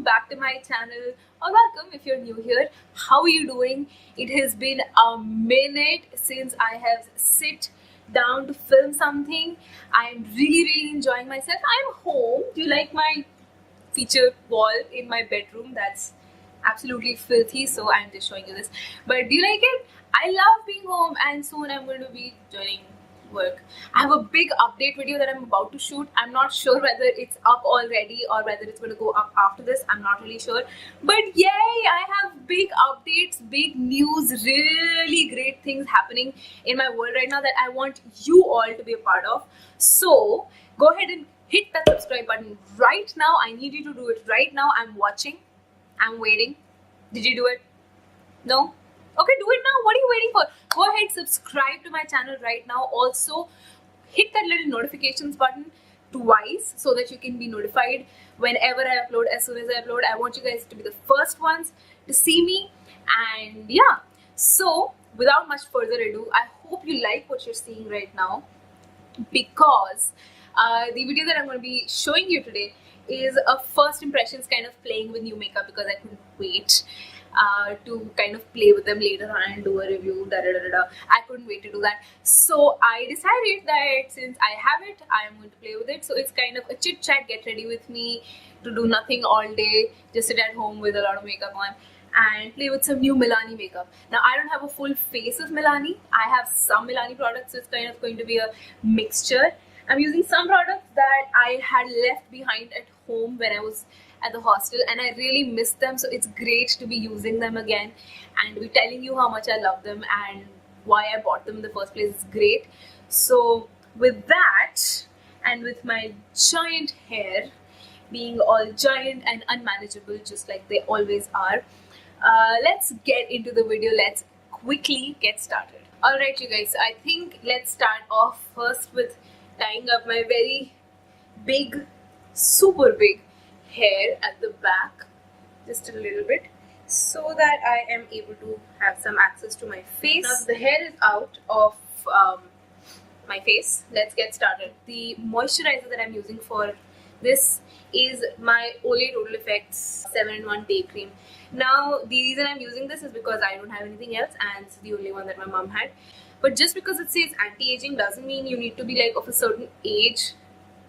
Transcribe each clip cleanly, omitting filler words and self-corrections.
back to my channel, or welcome if you're new here. How are you doing? It has been a minute since I have sit down to film something. I'm really enjoying myself. I'm home. Do you like my feature wall in my bedroom? That's absolutely filthy, so I'm just showing you this. But do you like it? I love being home, and soon I'm going to be joining work. I have a big update video that I'm about to shoot. I'm not sure whether it's up already or whether it's going to go up after this. I'm not really sure, but yay, I have big updates, big news, really great things happening in my world right now that I want you all to be a part of. So go ahead and hit that subscribe button right now. I need you to do it right now. I'm watching, I'm waiting. Did you do it? No? Okay, do it now. What are you waiting for? Go ahead, subscribe to my channel right now. Also, hit that little notifications button twice so that you can be notified whenever I upload. As soon as I upload, I want you guys to be the first ones to see me. And yeah, so without much further ado, I hope you like what you're seeing right now, because the video that I'm going to be showing you today is a first impressions kind of playing with new makeup, because I couldn't wait to kind of play with them later on and do a review. I couldn't wait to do that, so I decided that since I have it, I am going to play with it. So it's kind of a chit chat, get ready with me, to do nothing all day, just sit at home with a lot of makeup on and play with some new Milani makeup. Now I don't have a full face of Milani. I have some Milani products, so it's kind of going to be a mixture. I'm using some products that I had left behind at home when I was at the hostel, and I really missed them, so it's great to be using them again and be telling you how much I love them and why I bought them in the first place. It's great. So with that, and with my giant hair being all giant and unmanageable just like they always are, let's get into the video. Let's quickly get started. Alright you guys, I think let's start off first with tying up my very big, super big hair at the back just a little bit, so that I am able to have some access to my face. Now the hair is out of my face. Let's get started. The moisturizer that I'm using for this is my Olay Total Effects 7-in-1 Day Cream. Now the reason I'm using this is because I don't have anything else, and it's the only one that my mom had. But just because it says anti-aging doesn't mean you need to be like of a certain age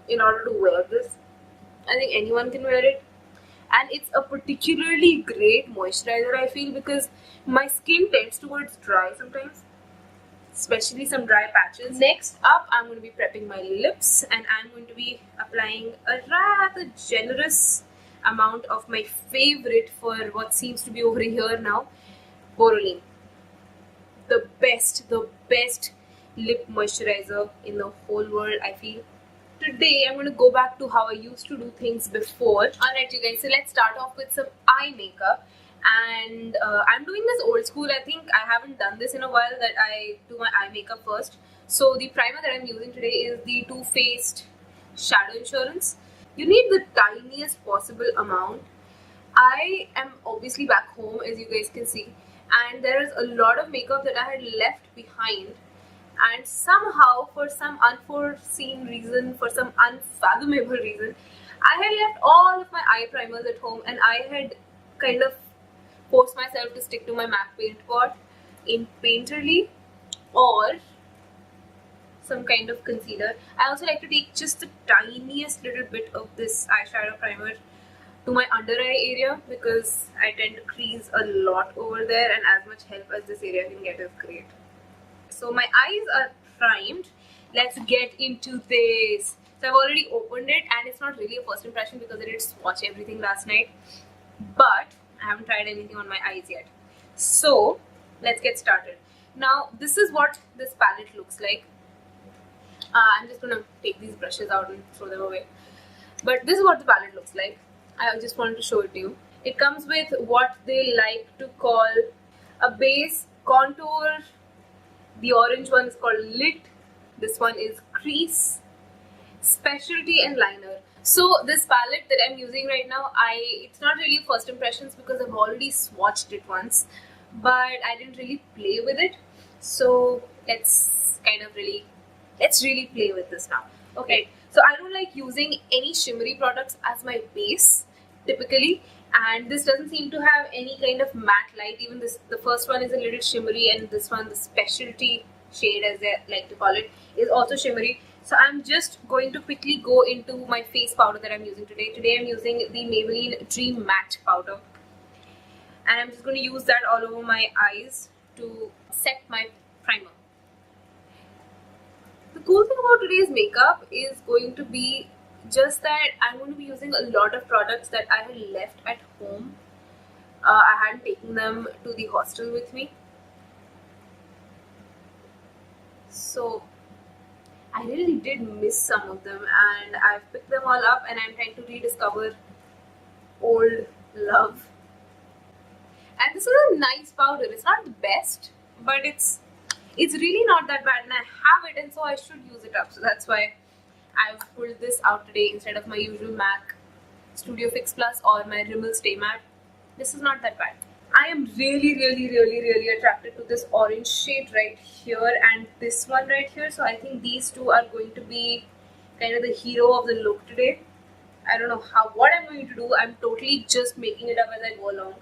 in order to wear this. I think anyone can wear it, and it's a particularly great moisturizer, I feel, because my skin tends towards dry sometimes, especially some dry patches. Next up, I'm going to be prepping my lips, and I'm going to be applying a rather generous amount of my favorite for what seems to be over here now, Borolene. The best lip moisturizer in the whole world, I feel. Today I'm going to go back to how I used to do things before. Alright you guys, so let's start off with some eye makeup, and I'm doing this old school. I think I haven't done this in a while, that I do my eye makeup first. So the primer that I'm using today is the Too Faced Shadow Insurance. You need the tiniest possible amount. I am obviously back home, as you guys can see, and there is a lot of makeup that I had left behind, and somehow, for some unforeseen reason, for some unfathomable reason, I had left all of my eye primers at home, and I had kind of forced myself to stick to my MAC paint pot in Painterly or some kind of concealer. I also like to take just the tiniest little bit of this eyeshadow primer to my under eye area, because I tend to crease a lot over there, and as much help as this area can get is great. So my eyes are primed. Let's get into this. So I've already opened it, and it's not really a first impression because I did swatch everything last night, but I haven't tried anything on my eyes yet. So let's get started. Now this is what this palette looks like. I'm just gonna take these brushes out and throw them away. But this is what the palette looks like. I just wanted to show it to you. It comes with what they like to call a base, contour. The orange one is called Lit. This one is Crease, Specialty, and Liner. So this palette that I'm using right now, it's not really first impressions because I've already swatched it once, but I didn't really play with it. So let's really play with this now. Okay, so I don't like using any shimmery products as my base typically, and this doesn't seem to have any kind of matte light. Even this, the first one is a little shimmery, and this one, the specialty shade as they like to call it, is also shimmery. So I'm just going to quickly go into my face powder that I'm using today. Today I'm using the Maybelline Dream Matte powder, and I'm just going to use that all over my eyes to set my primer. The cool thing about today's makeup is going to be just that I'm going to be using a lot of products that I had left at home. I hadn't taken them to the hostel with me. So I really did miss some of them, and I've picked them all up and I'm trying to rediscover old love. And this is a nice powder. It's not the best, but it's really not that bad, and I have it, and so I should use it up. So that's why I've pulled this out today instead of my usual MAC Studio Fix Plus or my Rimmel Stay Matte. This is not that bad. I am really attracted to this orange shade right here and this one right here. So I think these two are going to be kind of the hero of the look today. I don't know what I'm going to do. I'm totally just making it up as I go along.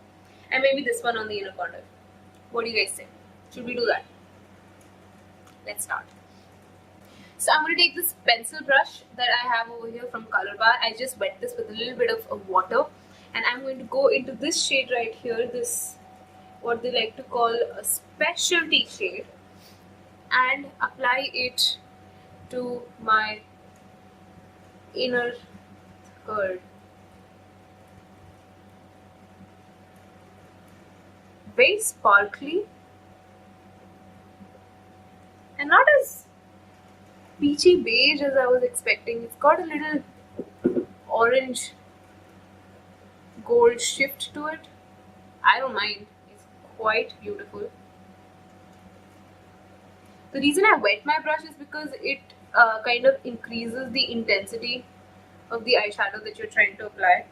And maybe this one on the inner corner. What do you guys say? Should we do that? Let's start. So I'm going to take this pencil brush that I have over here from Color Bar. I just wet this with a little bit of water, and I'm going to go into this shade right here, this what they like to call a specialty shade, and apply it to my inner third. Very sparkly and not as peachy beige as I was expecting. It's got a little orange gold shift to it. I don't mind. It's quite beautiful. The reason I wet my brush is because it kind of increases the intensity of the eyeshadow that you're trying to apply.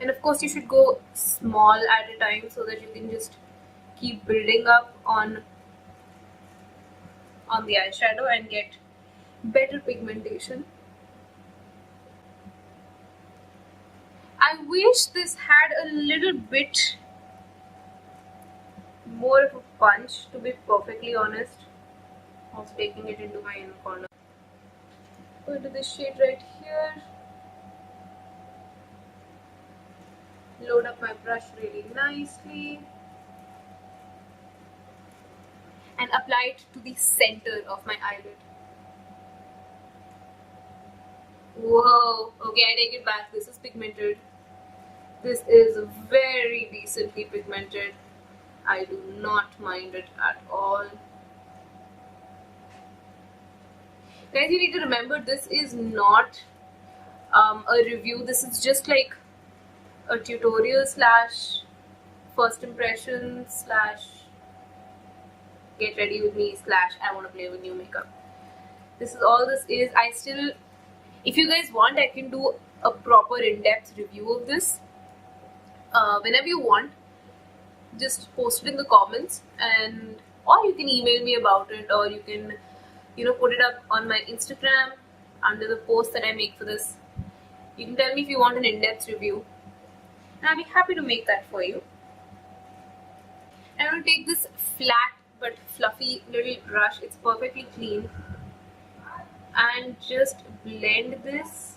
And of course you should go small at a time so that you can just keep building up on the eyeshadow and get better pigmentation. I wish this had a little bit more of a punch, to be perfectly honest. Also taking it into my inner corner. Go to this shade right here. Load up my brush really nicely and apply it to the center of my eyelid. Whoa, okay, I take it back. This is pigmented. This is very decently pigmented. I do not mind it at all. Guys, you need to remember, this is not a review. This is just like a tutorial slash first impression slash get ready with me slash I want to play with new makeup. This is all this is. I still, if you guys want, I can do a proper in-depth review of this whenever you want. Just post it in the comments, and or you can email me about it, or you can put it up on my Instagram under the post that I make for this. You can tell me if you want an in-depth review, and I'll be happy to make that for you. I'm going to take this flat but fluffy little brush. It's perfectly clean, and just blend this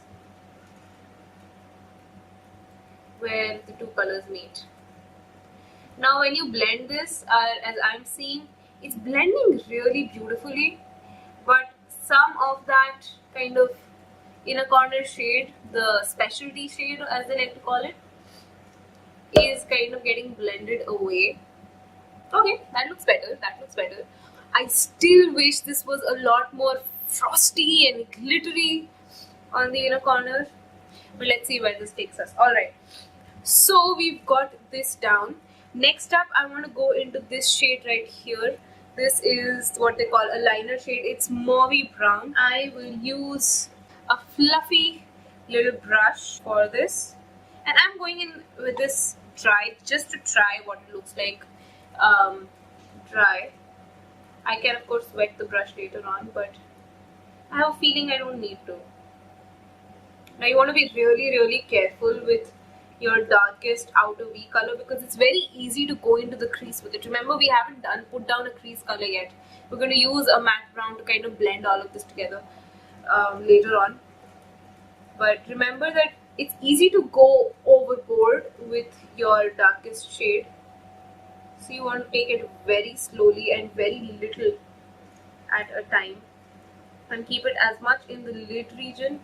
where the two colors meet. Now when you blend this, as I'm seeing, it's blending really beautifully, but some of that kind of inner corner shade, the specialty shade as they like to call it, is kind of getting blended away. Okay, that looks better, that looks better. I still wish this was a lot more frosty and glittery on the inner corner, but let's see where this takes us. Alright, so we've got this down. Next up, I want to go into this shade right here. This is what they call a liner shade. It's mauvey brown. I will use a fluffy little brush for this, and I'm going in with this dry just to try what it looks like dry. I can of course wet the brush later on, but I have a feeling I don't need to. Now you want to be really careful with your darkest outer V color because it's very easy to go into the crease with it. Remember, we haven't put down a crease color yet. We're going to use a matte brown to kind of blend all of this together later on. But remember that it's easy to go overboard with your darkest shade. So you want to take it very slowly and very little at a time, and keep it as much in the lid region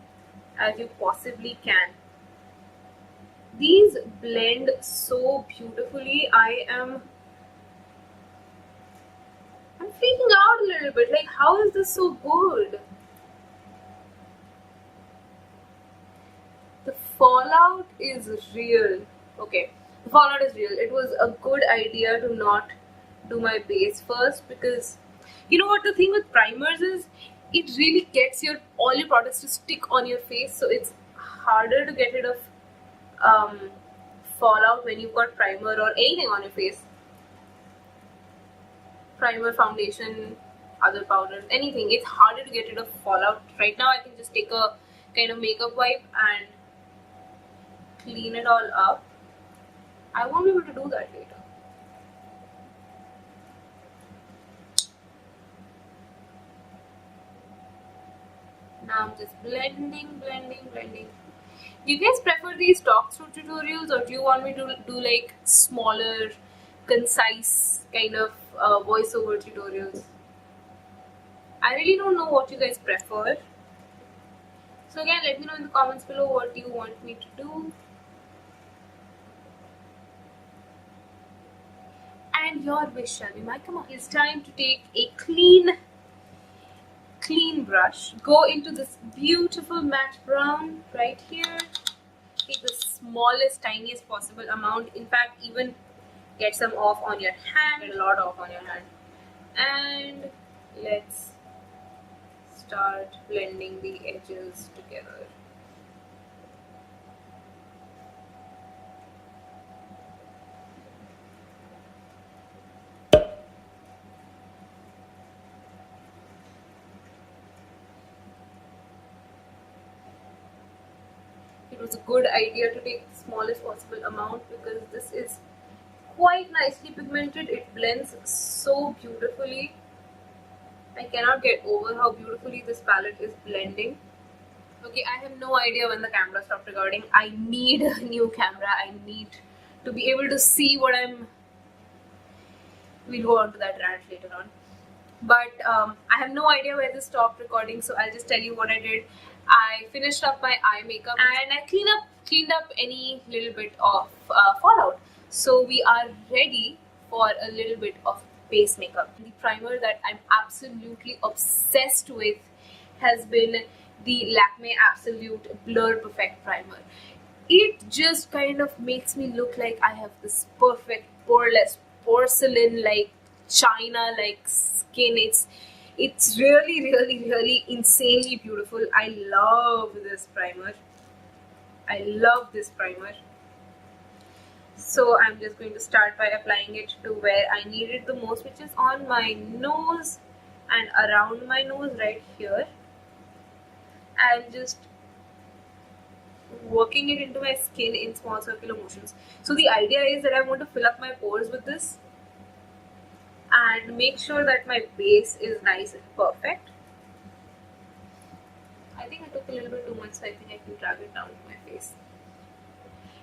as you possibly can. These blend so beautifully. I'm freaking out a little bit. Like, how is this so good? The fallout is real. Okay, the fallout is real. It was a good idea to not do my base first, because you know what the thing with primers is, it really gets all your products to stick on your face, so it's harder to get rid of fallout when you've got primer or anything on your face. Primer, foundation, other powders, anything. It's harder to get rid of fallout. Right now I can just take a kind of makeup wipe and clean it all up. I won't be able to do that later. Now I'm just blending. Do you guys prefer these talk through tutorials, or do you want me to do like smaller, concise kind of voiceover tutorials? I really don't know what you guys prefer. So again, let me know in the comments below what you want me to do. And your wish shall be my command. It's time to take a clean brush, go into this beautiful matte brown right here, take the smallest, tiniest possible amount. In fact, even get some off on your hand, get a lot off on your hand, and let's start blending the edges together. It was a good idea to take the smallest possible amount because this is quite nicely pigmented. It blends so beautifully. I cannot get over how beautifully this palette is blending. Okay, I have no idea when the camera stopped recording. I need a new camera. I need to be able to see what I'm... We'll go on to that rant later on. But I have no idea where this stopped recording, so I'll just tell you what I did. I finished up my eye makeup and I cleaned up any little bit of fallout. So we are ready for a little bit of base makeup. The primer that I'm absolutely obsessed with has been the Lakme Absolute Blur Perfect Primer. It just kind of makes me look like I have this perfect, poreless, porcelain-like, china-like skin. It's really insanely beautiful. I love this primer. So I'm just going to start by applying it to where I need it the most, which is on my nose and around my nose right here, and just working it into my skin in small circular motions. So the idea is that I want to fill up my pores with this and make sure that my base is nice and perfect. I think I took a little bit too much, so I think I can drag it down to my face.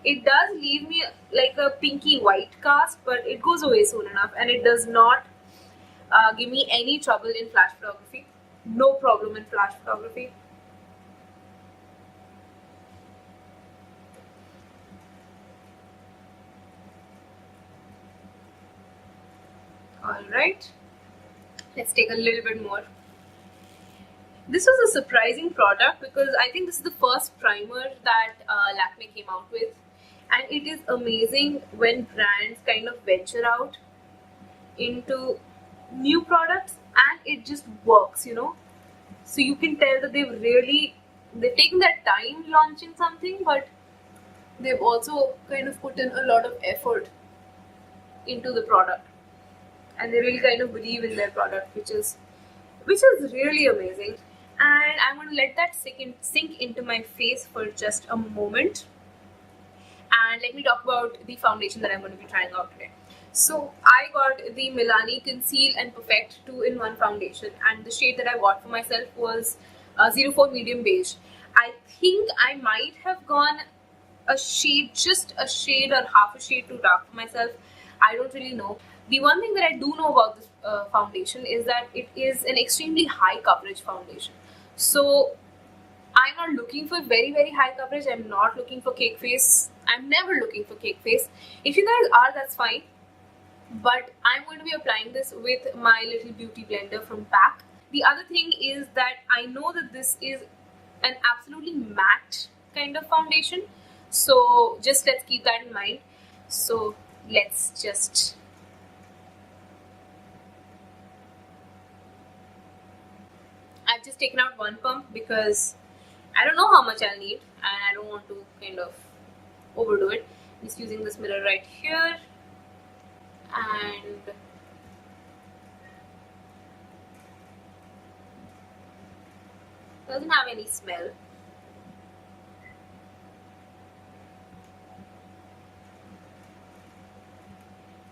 It does leave me like a pinky white cast, but it goes away soon enough, and it does not give me any trouble in flash photography. No problem in flash photography. Alright, let's take a little bit more. This was a surprising product because I think this is the first primer that Lakme came out with, and it is amazing when brands kind of venture out into new products and it just works, you know. So you can tell that they've taken their time launching something, but they've also kind of put in a lot of effort into the product, and they really kind of believe in their product, which is really amazing. and I'm going to let that sink into my face for just a moment. And let me talk about the foundation that I'm going to be trying out today. So I got the Milani Conceal and Perfect 2-in-1 foundation, and the shade that I got for myself was 04 Medium Beige. I think I might have gone just a shade or half a shade too dark for myself. I don't really know. The one thing that I do know about this foundation is that it is an extremely high coverage foundation. So I'm not looking for very high coverage. I'm not looking for cake face. I'm never looking for cake face. If you guys are, that's fine. But I'm going to be applying this with my little beauty blender from PAC. The other thing is that I know that this is an absolutely matte kind of foundation. So just let's keep that in mind. So let's just... I've just taken out one pump because I don't know how much I'll need and I don't want to kind of overdo it. I'm just using this mirror right here, and doesn't have any smell.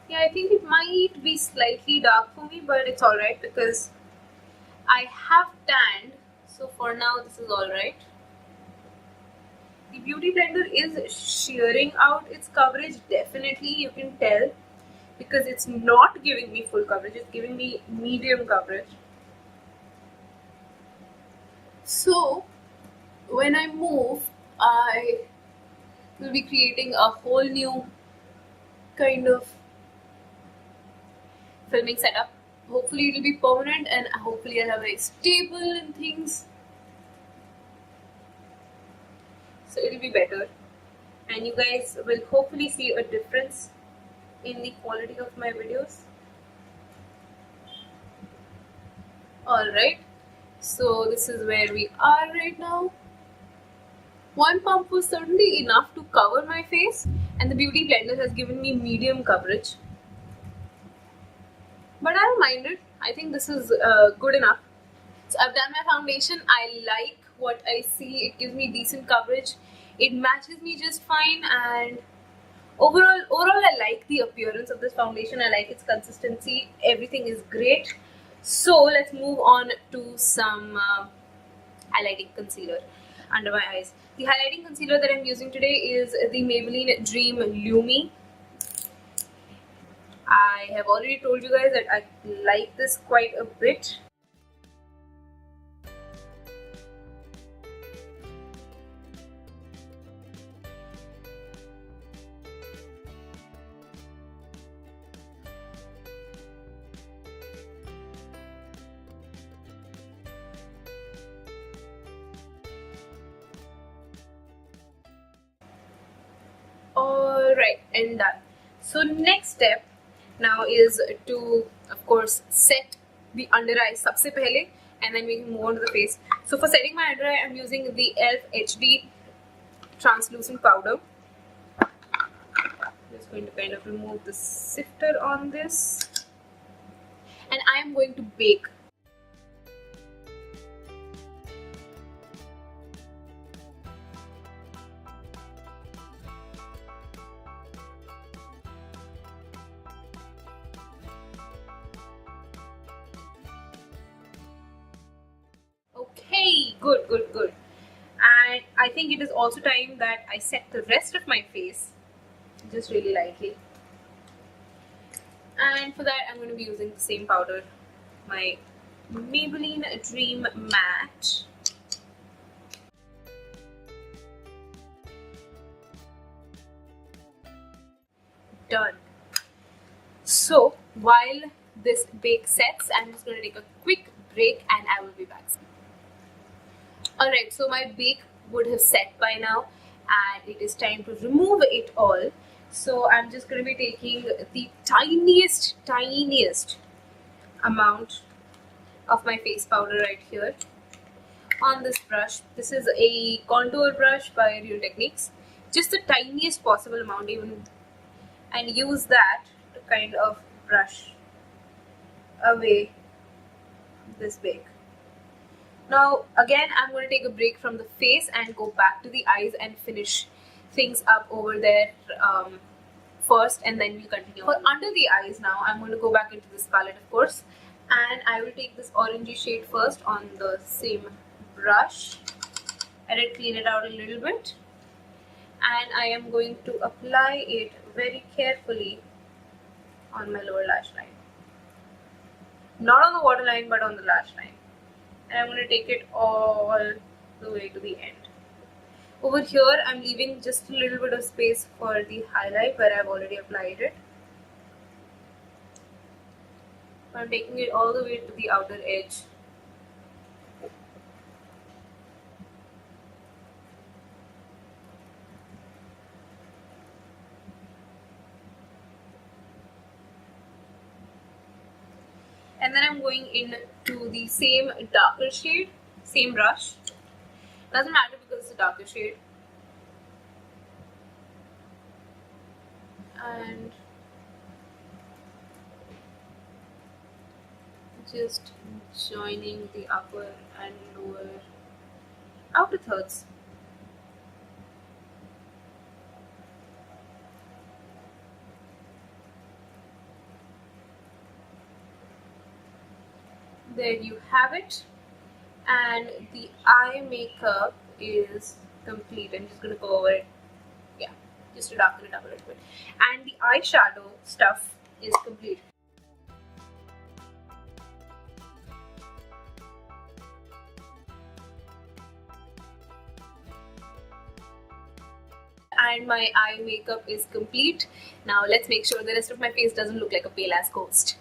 Yeah, I think it might be slightly dark for me, but it's alright because I have tanned, so for now this is alright. The beauty blender is shearing out its coverage, definitely you can tell, because it's not giving me full coverage, it's giving me medium coverage. So when I move, I will be creating a whole new kind of filming setup. Hopefully it will be permanent and hopefully I'll have very stable and things. So it will be better. And you guys will hopefully see a difference in the quality of my videos. Alright. So this is where we are right now. One pump was certainly enough to cover my face, and the beauty blender has given me medium coverage. But I don't mind it. I think this is good enough. So I've done my foundation. I like what I see. It gives me decent coverage. It matches me just fine, and overall I like the appearance of this foundation. I like its consistency. Everything is great. So let's move on to some highlighting concealer under my eyes. The highlighting concealer that I'm using today is the Maybelline Dream Lumi. I have already told you guys that I like this quite a bit. Alright, and done. So next step now is to, of course, set the under eye sabse pehle, and then we can move on to the face. So for setting my under eye, I'm using the e.l.f. HD translucent powder. Just going to kind of remove the sifter on this, and I am going to bake. Okay, good. And I think it is also time that I set the rest of my face just really lightly. And for that, I'm going to be using the same powder, my Maybelline Dream Matte. Done. So while this bake sets, I'm just going to take a quick break and I will be back. Alright, so my bake would have set by now and it is time to remove it all. So I'm just going to be taking the tiniest amount of my face powder right here on this brush. This is a contour brush by Real Techniques. Just the tiniest possible amount, even, and use that to kind of brush away this bake. Now again, I'm going to take a break from the face and go back to the eyes and finish things up over there first, and then we'll continue. For under the eyes now, I'm going to go back into this palette, of course, and I will take this orangey shade first on the same brush and I'll clean it out a little bit, and I am going to apply it very carefully on my lower lash line. Not on the waterline, but on the lash line. And I'm going to take it all the way to the end. Over here, I'm leaving just a little bit of space for the highlight where I've already applied it. I'm taking it all the way to the outer edge. And then I'm going into the same darker shade, same brush. Doesn't matter because it's a darker shade. And just joining the upper and lower outer thirds. There you have it, and the eye makeup is complete. I'm just going to go over it, yeah, just to darken it up a little bit, and the eyeshadow stuff is complete. And my eye makeup is complete. Now let's make sure the rest of my face doesn't look like a pale ass ghost.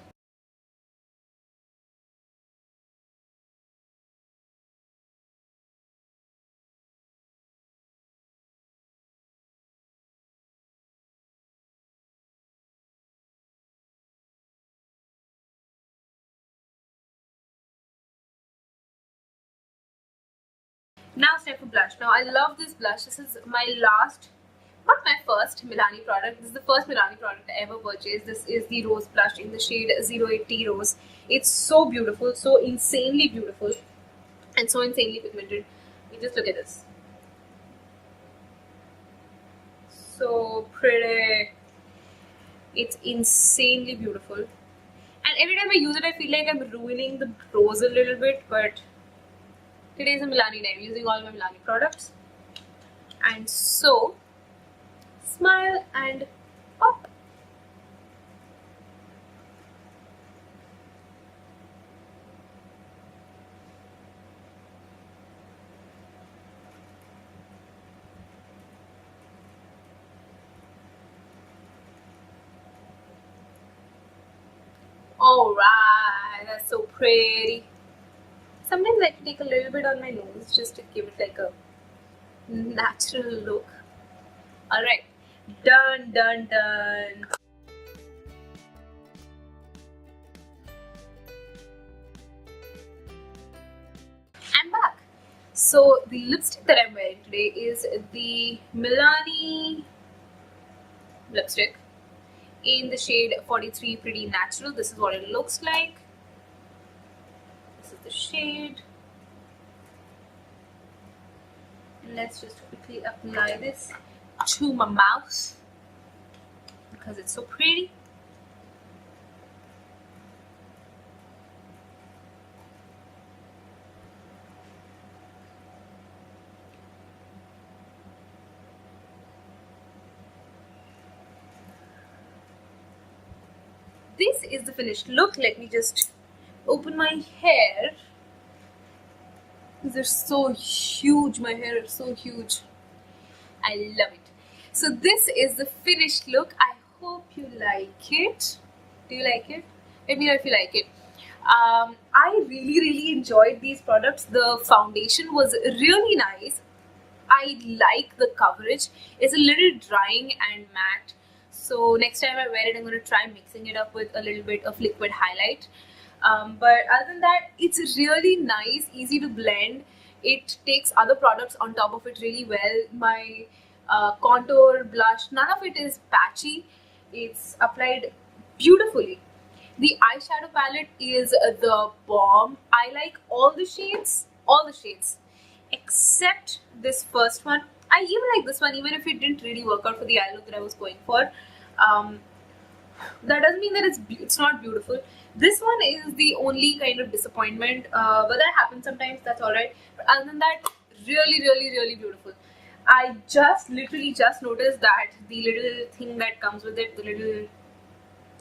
Now it's time for blush. Now I love this blush. This is my last, not my first Milani product. This is the first Milani product I ever purchased. This is the Rose blush in the shade 08T Rose. It's so beautiful, so insanely beautiful, and so insanely pigmented. You just look at this. So pretty. It's insanely beautiful. And every time I use it, I feel like I'm ruining the rose a little bit, but today is a Milani day. I'm using all my Milani products. And so, smile and pop. Alright, that's so pretty. Sometimes I take a little bit on my nose just to give it like a natural look. Alright, done. I'm back. So the lipstick that I'm wearing today is the Milani lipstick in the shade 43 Pretty Natural. This is what it looks like. This is the shade. And let's just quickly apply this to my mouth because it's so pretty. This is the finished look. Let me just open my hair. These are so huge. My hair is so huge. I love it. So this is the finished look. I hope you like it. Do you like it? Let me know if you like it. I really enjoyed these products. The foundation was really nice. I like the coverage. It's a little drying and matte. So next time I wear it, I'm going to try mixing it up with a little bit of liquid highlight. But other than that, it's really nice, easy to blend. It takes other products on top of it really well. My contour, blush, none of it is patchy. It's applied beautifully. The eyeshadow palette is the bomb. I like all the shades. all the shades except this first one. I even like this one, even if it didn't really work out for the eye look that I was going for. That doesn't mean that it's not beautiful. This one is the only kind of disappointment, but that happens sometimes. That's all right. But other than that, really, really, really beautiful. I just literally just noticed that the little thing that comes with it, the little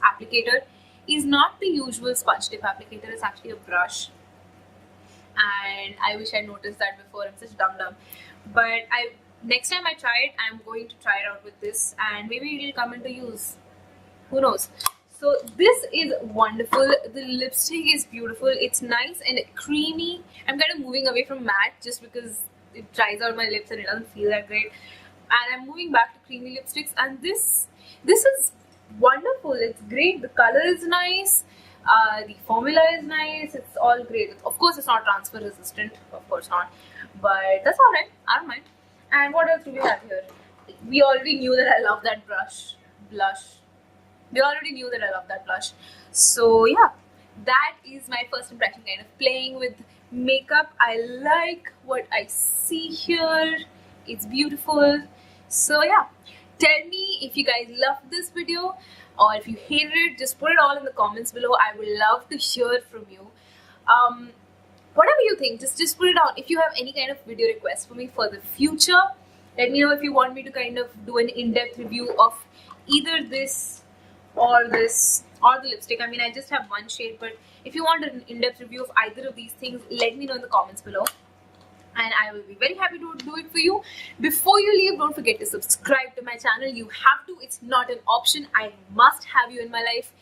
applicator, is not the usual sponge tip applicator. It's actually a brush, and I wish I noticed that before. I'm such dumb. But next time I try it, I'm going to try it out with this, and maybe it'll come into use. Who knows? So this is wonderful. The lipstick is beautiful. It's nice and creamy. I'm kind of moving away from matte just because it dries out my lips and it doesn't feel that great. And I'm moving back to creamy lipsticks. And this is wonderful. It's great. The color is nice. The formula is nice. It's all great. Of course, it's not transfer resistant. Of course not. But that's alright. I don't mind. And what else do we have here? We already knew that I love that blush. We already knew that I love that blush. So yeah, that is my first impression, kind of playing with makeup. I like what I see here. It's beautiful. So yeah, tell me if you guys loved this video or if you hated it. Just put it all in the comments below. I would love to hear from you. Whatever you think, just put it down. If you have any kind of video requests for me for the future, let me know. If you want me to kind of do an in-depth review of either this or the lipstick. I mean, I just have one shade, but if you want an in-depth review of either of these things, let me know in the comments below, and I will be very happy to do it for you. Before you leave, don't forget to subscribe to my channel. You have to. It's not an option. I must have you in my life.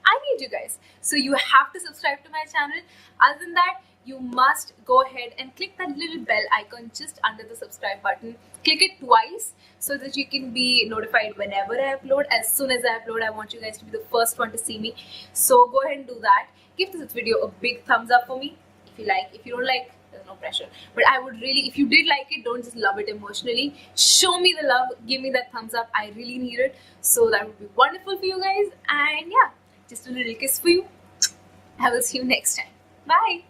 I need you guys, so you have to subscribe to my channel. Other than that, you must go ahead and click that little bell icon just under the subscribe button. Click it twice so that you can be notified whenever I upload. As soon as I upload, I want you guys to be the first one to see me. So go ahead and do that. Give this video a big thumbs up for me if you like. If you don't like, there's no pressure. But I would really, if you did like it, don't just love it emotionally. Show me the love. Give me that thumbs up. I really need it. So that would be wonderful for you guys. And yeah, just a little kiss for you. I will see you next time. Bye.